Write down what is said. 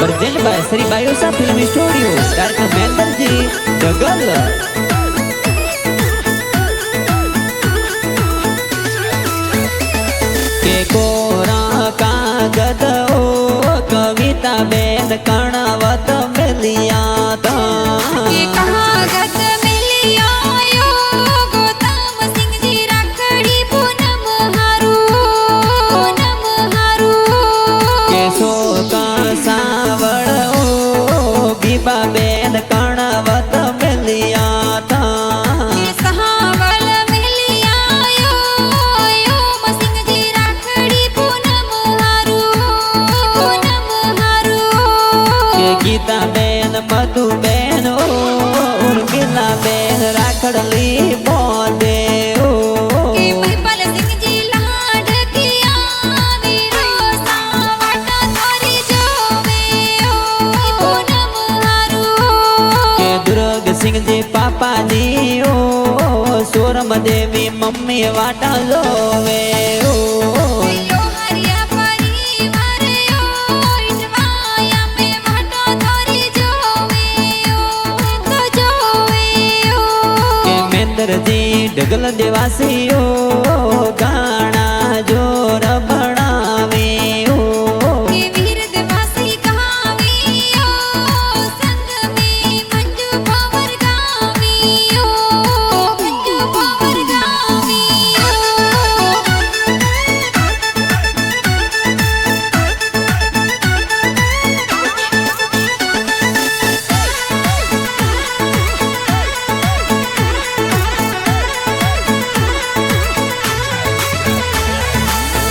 present by Shri Bayosa film studio director member जी जगल के कोरा कागद ओ कविता बेन कणवत मिलिया था के कागज मिलिया यो गौतम सिंह जी राखड़ी पूनम हारू के सो का सावड़ ओ बीबा बेन कणवत मिलिया था के सहावल मिलिया यो सिंह जी राखड़ी पूनम हारू के गीता बेन मधु बेन ओ उर्मिला बेन राखड़ली बोले ओ के महिपाल सिंह जी लाड किया वीरो सावटा तोरी जोवे ओ पूनम हारू के दुर्ग सिंह जी पापा जी ओ सोरम देवी मम्मी वाटा लोवे ओ यो हरिया परिवार यो इटवाया में वाटो तोरी जोवे ओ के मेंदर जी डगल देवासी ओ